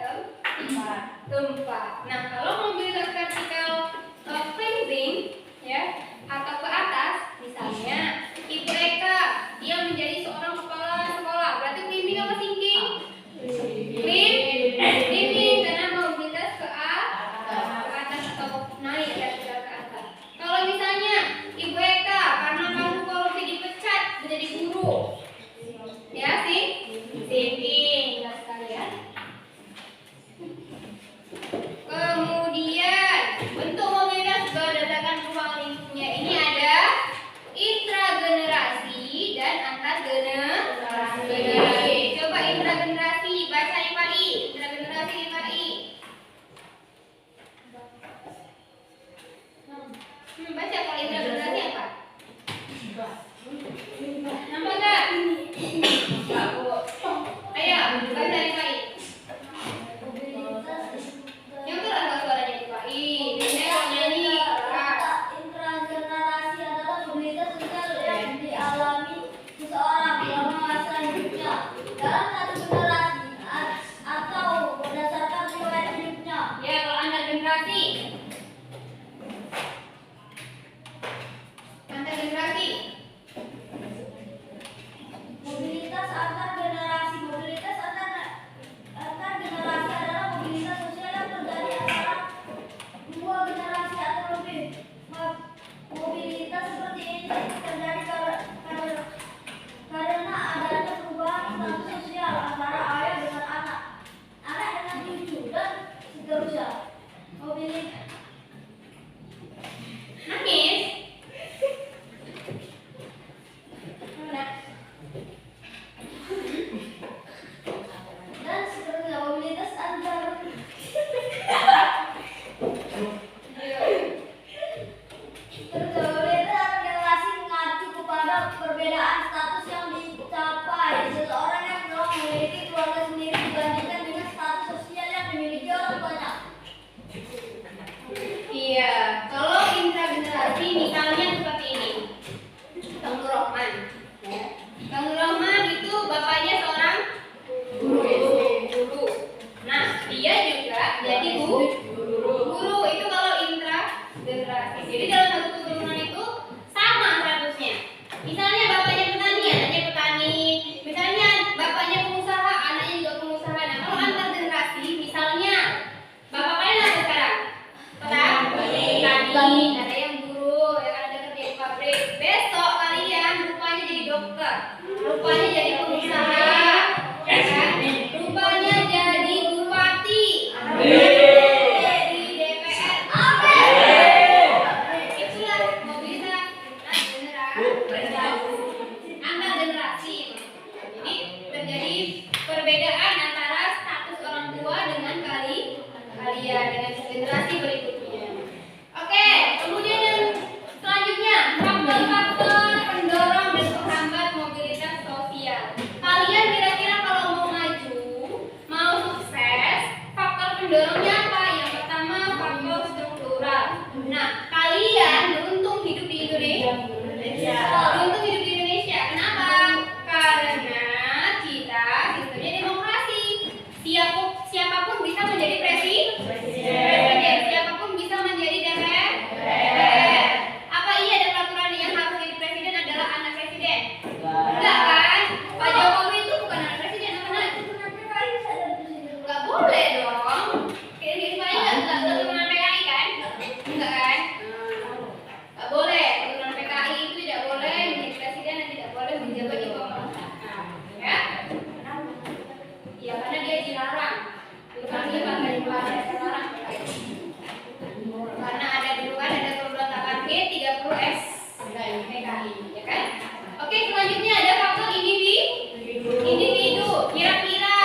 tempat. Nah, kalau mobilitas vertikal climbing, ya, atau ke atas, misalnya Ibu Eka, dia menjadi seorang kepala sekolah. Berarti climbing apa sinking? Climbing, karena mobilitas ke atas atau naik vertikal ke atas. Kalau misalnya Ibu Eka karena kamu korupsi dipecat menjadi guru, ya sih, sinking, jelas sekalian. Kemudian bentuk mobilitas berdasarkan ruang lingkupnya ini ada intragenerasi dan antargenerasi. Coba intragenerasi, baca IPAI. Intragenerasi IPAI. Baca kalau intragenerasi apa? Nampak nggak? Ayo, baca IPAI. Yang keras nggak suaranya IPAI? Biasanya kalau nyanyi keras. Intragenerasi adalah mobilitas sosial yang dialami seseorang dalam masa hidupnya dalam satu generasi atau berdasarkan riwayat hidupnya. Ya, kalau antar generasi. Mobilitas antar generasi. Mobilitas antar generasi adalah mobilitas sosial yang terjadi antara dua generasi atau lebih. Mobilitas seperti ini terjadi karena adanya perubahan status sosial antara ayah dengan anak, anak dengan cucu, dan seterusnya. Mobilitas Nangis. dan seterusnya. Mobilitas antar generasi mengacu kepada perbedaan status yang dicapai seseorang yang telah memiliki keluarga sendiri dibandingkan dengan status sosial yang dimiliki orang tuanya. Iya, kalau intragenerasi misalnya seperti ini. Kang Rohman, ya. Kang Rohman itu bapaknya seorang guru. Nah, dia juga jadi guru. Itu kalau intragenerasi. Jadi dalam satu keturunan itu sama statusnya. Misalnya bapaknya petani, anaknya petani. Misalnya bapaknya pengusaha, Rupanya jadi pengusaha, ya kan? Rupanya jadi bupati, jadi DPR. Itulah mobilitas antar generasi. Jadi terjadi perbedaan antara status orang tua dengan kalian dengan generasi berikutnya. Oke, kemudian yang selanjutnya faktor-faktor pendorong dan penghambat mobilitas sosial. Kalian kira-kira kalau mau maju, mau sukses, faktor pendorongnya apa? Yang pertama faktor struktural. Nah, kalian beruntung hidup di Indonesia. Beruntung hidup di Indonesia. Kenapa? Karena kita sistemnya demokrasi. Siapapun bisa menjadi presiden. Siapapun bisa menjadi DPR. Apa iya ada peraturan yang harus jadi presiden adalah anak presiden? Enggak kan? Pak Jokowi itu bukan anak presiden, apa? Enggak boleh dong. Kira-kira enggak keturunan PKI kan? Enggak kan? Enggak boleh. Keturunan PKI itu tidak boleh menjadi presiden dan tidak boleh menjabat di pemerintahan. Ya? Ya karena dia dilarang. Bukan dia pakai dilarang PKI. Karena ada dulu kan ada pemberontakan G30S PKI, ya kan? Oke, selanjutnya ada faktor individu. Kira-kira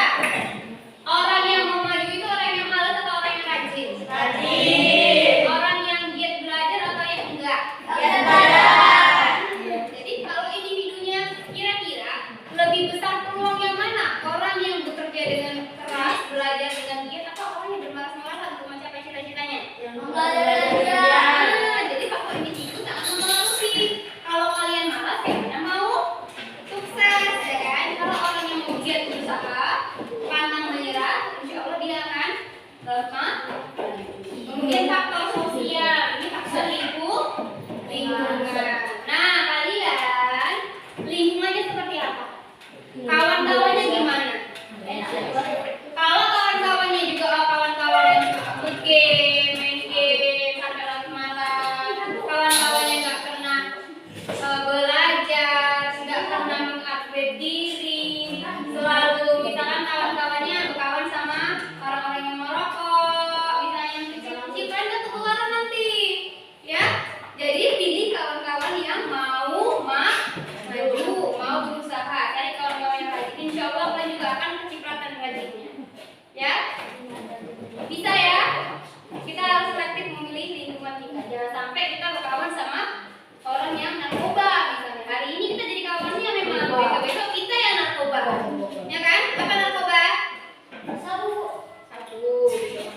orang yang mau maju itu orang yang malas atau orang yang rajin? Orang yang giat belajar atau yang enggak? Jadi kalau individunya kira-kira lebih besar peluang yang mana? Orang yang bekerja dengan keras, belajar dengan giat atau orang yang bermalas-malasan untuk mencapai cita-citanya? Jadi faktor individu sangat mempengaruhi. Kalau kalian malas, kayaknya mau sukses, ya kan? Kalau orang yang mau giat berusaha, pantang menyerah, insya Allah dia akan lemah. Kemudian faktor sosial, ini faktor lingkungan. Nah, kalian lingkungannya seperti apa? Kawan-kawannya gimana? Kalau kawan-kawannya juga kawan-kawan yang game, main game, sampai larut malam, kawan-kawannya nggak pernah belajar, nggak pernah mengupgrade diri, selalu misalkan kawan-kawannya berkawan sama orang-orang yang merokok, misalnya yang kecil-kecil kan nggak ketularan nanti, ya. Jadi pilih kawan-kawan yang mau maju, mau berusaha, cari kawan-kawan yang rajin. Insya Allah kalian juga akan kecipratan rajinnya, ya. Bisa ya. Kita harus selektif memilih lingkungan kita. Jangan sampai kita berkawan sama orang yang narkoba misalnya. Hari ini kita jadi kawannya memang, besok kita yang narkoba, ya kan? Apa narkoba? Sabu.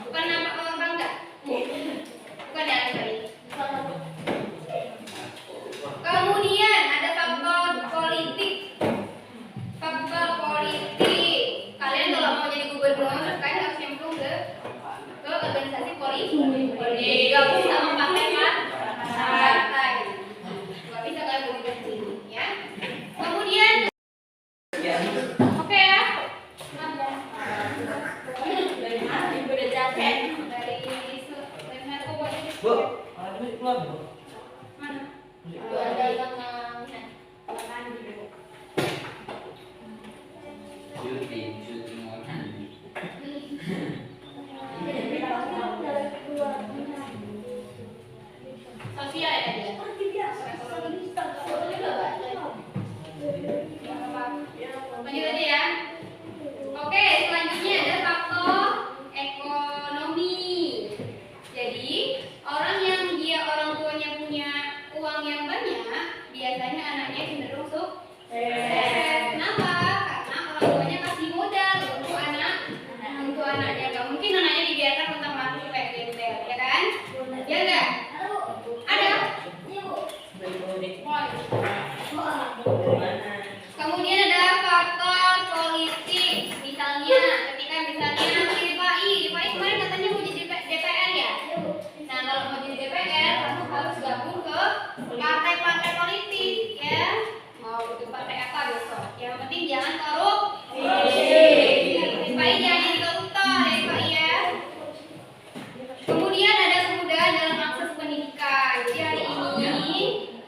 Bukan nama orang bangga. Bukan ya, sorry. Kemudian ada faktor politik. Kalian kalau mau jadi gubernur, kalian harus nyemplung ke organisasi politik. Gabung sama partai. Gak bisa kalian gabung sendiri, ya. Kemudian, oke ya. Udah capek dari narkoba ini. ada musik keluar Bu. Mana? Ada yang Syuting orang. sosial ya tadi ya? Lanjut aja ya. Oke, selanjutnya ada faktor ekonomi. Jadi orang tuanya punya uang yang banyak, biasanya anaknya cenderung sukses. Kenapa? Karena orang tuanya kasih modal untuk anaknya. Gak mungkin anaknya dibiarkan mentang-mentang kayak gembel, ya kan? Ya enggak? Ada? Kemudian ada faktor politik. Misalnya ketika DPI kemarin katanya mau jadi DPR ya. Nah, kalau mau jadi DPR kamu harus gabung ke partai-partai politik, ya. Mau itu partai apa besok? Yang penting jangan korupsi. DPI jangan jadi koruptor, DPI ya. Kemudian ada kemudahan dalam akses pendidikan. Jadi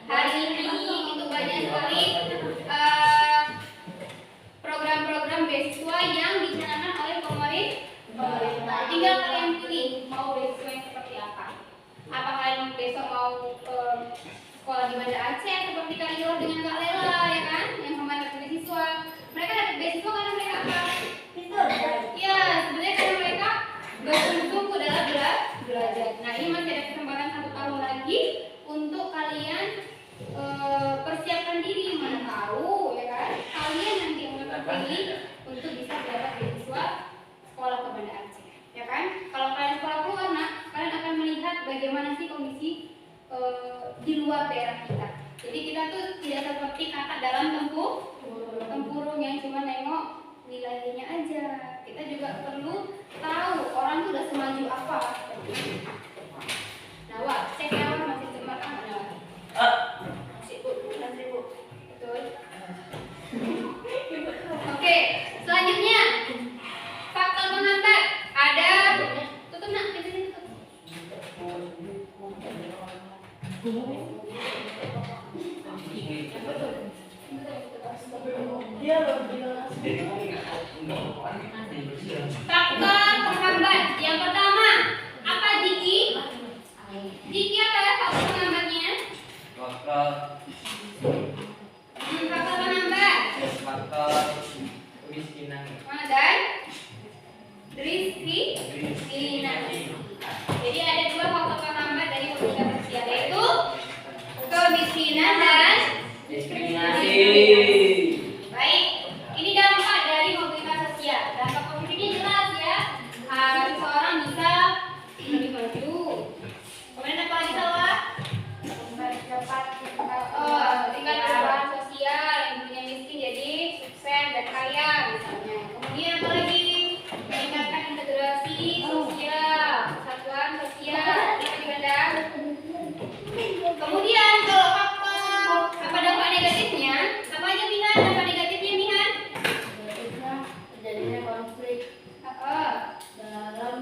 hari ini itu banyak sekali memilih untuk bisa mendapat beasiswa sekolah ke Banda Aceh, ya kan? Kalau kalian sekolah ke luar, nak, kalian akan melihat bagaimana sih kondisi di luar daerah kita. Jadi kita tuh tidak seperti kakak dalam tempurung yang cuma nengok wilayahnya aja. Kita juga perlu tahu orang tuh udah semaju apa. Nah, wah, cek ya, Wak, masih cepat kan? Masih bu, betul. Oke, selanjutnya faktor penghambat ada. Tutup nak, pintunya tutup. Faktor penghambat yang pertama apa, Jiki? Jiki apa ya faktor penghambatnya? Faktor Faktor penghambat. kemiskinan. Dan kemiskinan. Jadi ada dua faktor penghambat dari mobilitas sosial, yaitu kemiskinan dan Diskriminasi. baik. Ini dampak dari mobilitas sosial. Dampak positifnya jelas ya. Seseorang bisa lebih maju. Kemudian apa lagi, Salwa? Tingkat perubahan sosial, yang punya miskin jadi sukses dan kaya misalnya. Kemudian apa lagi? Meningkatkan integrasi sosial, persatuan sosial, gitu kan? Kemudian kalau faktor apa dampak negatifnya? Apa aja Mihan? Dampak negatifnya Mihan? Terjadinya konflik dalam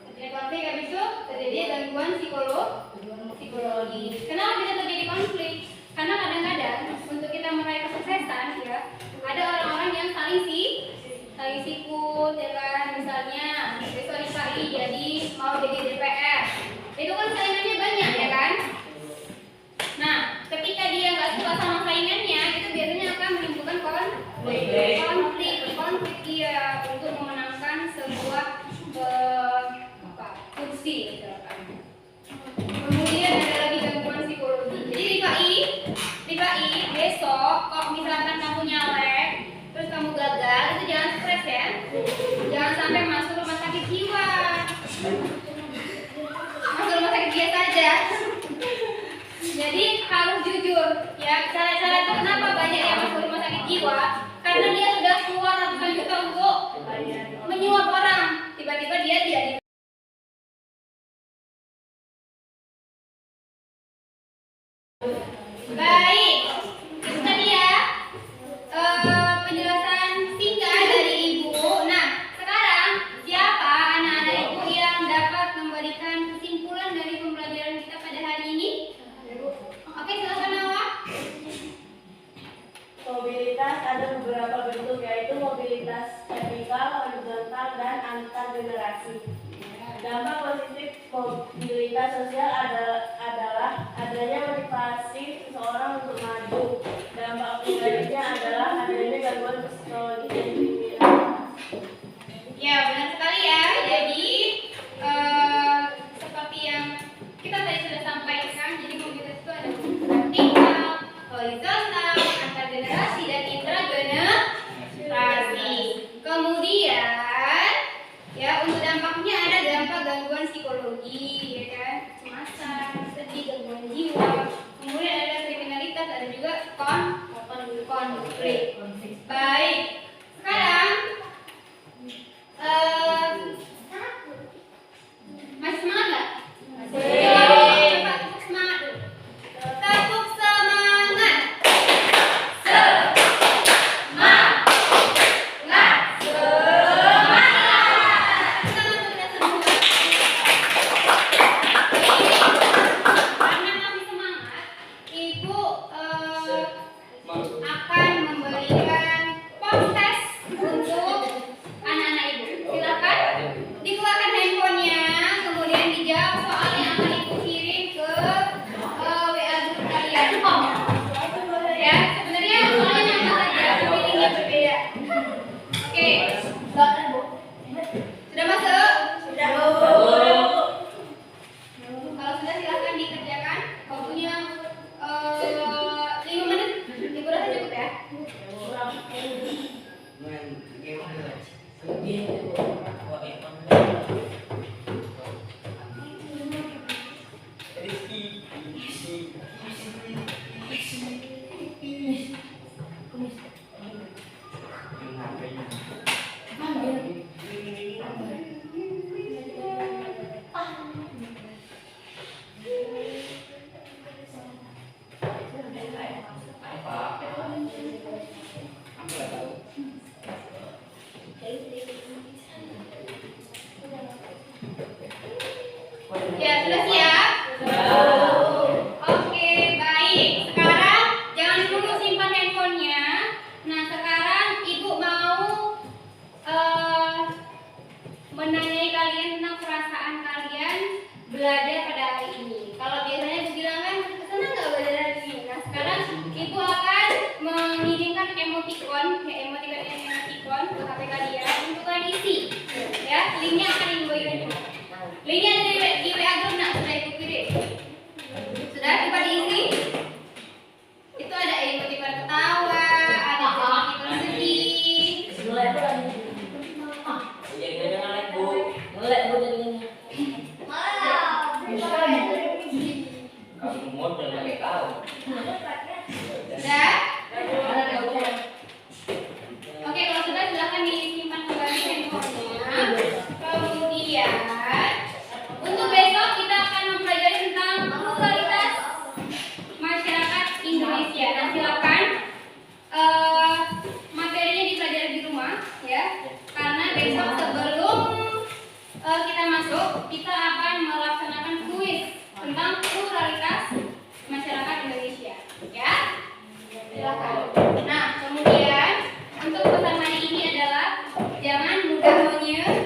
Terjadi konflik, habis itu terjadi gangguan psikologi. Kenapa bisa terjadi konflik? Karena kadang-kadang untuk kita meraih kesuksesan ya, ada orang-orang yang saling sikut ya kan, misalnya besok Rifai jadi mau jadi DPR, itu kan saingannya banyak ya kan. Nah, ketika dia nggak suka sama saingannya, itu biasanya akan menimbulkan konflik dia untuk memenangkan sebuah kursi misalkan. Kemudian ada lagi gangguan psikologi. Jadi Rifai besok kok misalkan kamu nyalek terus kamu gagal, itu jangan stres ya. Jangan sampai masuk rumah sakit jiwa. Masuk rumah sakit biasa aja. Jadi harus jujur ya. Cara-cara itu kenapa banyak yang masuk rumah sakit jiwa? Karena dia sudah keluar ratusan juta untuk menyuap orang. Tiba-tiba dia tidak di baik, itu tadi ya penjelasan singkat dari Ibu. Nah, sekarang siapa anak-anak Ibu yang dapat memberikan kesimpulan dari pembelajaran kita pada hari ini? Oke, silakan Nawa. mobilitas ada beberapa bentuk, yaitu mobilitas vertikal, horizontal, dan antar generasi. Dampak positif mobilitas sosial adalah adanya motivasi seseorang untuk maju. Dampak negatifnya adalah adanya gangguan psikologi dan kriminalitas. Ya, benar sekali ya. Jadi seperti yang kita tadi sudah sampaikan, jadi mobilitas itu ada vertikal, horizontal, antar generasi, dan intragenerasi. Kemudian ya, untuk dampaknya ada dampak gangguan psikologi, ya kan, kecemasan, sedih, gangguan jiwa. Kemudian ada kriminalitas, ada juga konflik. Baik, sekarang masih semangat nggak? Coba tepuk semangat dulu. Tepuk semangat. Karena kami semangat, Ibu akan memberikan podcast untuk anak-anak Ibu. Silakan dikeluarkan handphonenya, kemudian dijawab soal yang akan Ibu kirim ke WA group kalian. Ya, sebenarnya soalnya sama saja, tapi ini berbeda. Oke, sudah masuk? Sudah. Kalau sudah silahkan dikerjakan. Waktunya 5 menit. Ibu rasa cukup ya? Main game apa? Game. Oh, iPhone. Ya, sudah siap? Oke, baik. Sekarang jangan dulu simpan handphonenya. Nah, sekarang Ibu mau menanyai kalian tentang perasaan kalian belajar pada hari ini. Kalau biasanya Ibu bilang kan, senang nggak belajar hari ini? Nah, sekarang Ibu akan mengirimkan emoticon ke HP kalian untuk kalian isi. Ya, linknya akan Ibu kirim. Linknya ada di WA group, nak sudah Ibu kirim. Sudah coba diisi. Itu ada emoticon ketawa, ada emoticon sedih. Mulai apa lagi? Jadi jangan naik bu. Mulai bu jadinya. Kamu model lagi kau. Sudah? Oke, kalau sudah silakan disimpan kembali handphonenya. Kemudian untuk besok kita akan mempelajari tentang pluralitas masyarakat Indonesia. Nah, silakan materinya dipelajari di rumah ya. Karena besok sebelum kita masuk, kita akan melaksanakan kuis tentang pluralitas masyarakat Indonesia. Ya. Silakan. Nah, kemudian untuk pesan hari ini adalah jangan mudah menyerah.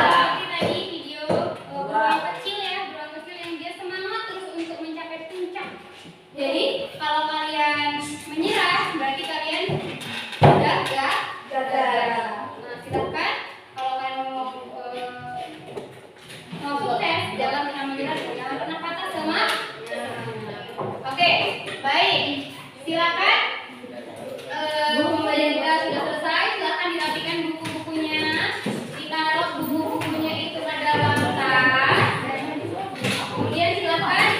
Seperti tadi video beruang kecil yang dia semangat terus untuk mencapai puncak. Jadi kalau kalian menyerah berarti kalian sudah gagal. Nah, silakan kalau kalian mau sukses jangan pernah menyerah, jangan pernah patah semangat. Oke, baik. Silakan. Pembelajaran kita sudah selesai. Silakan dirapikan buku-bukunya, ditaruh buku-bukunya itu ke dalam tas. Kemudian silakan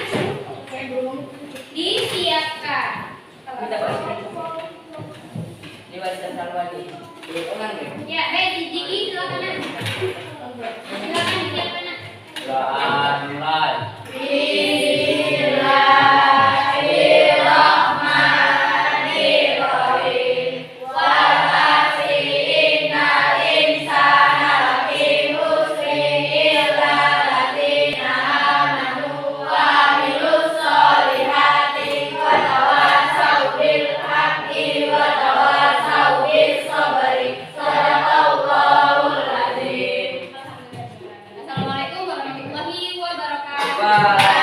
disiapkan. Kita bahas. Ini bahas tentang lagi. Ini orang deh. Ya, baik, Jiki silakan. Nak. Silakan disiapkan. Nak. Mulai. Assalamualaikum warahmatullahi wabarakatuh. Bye.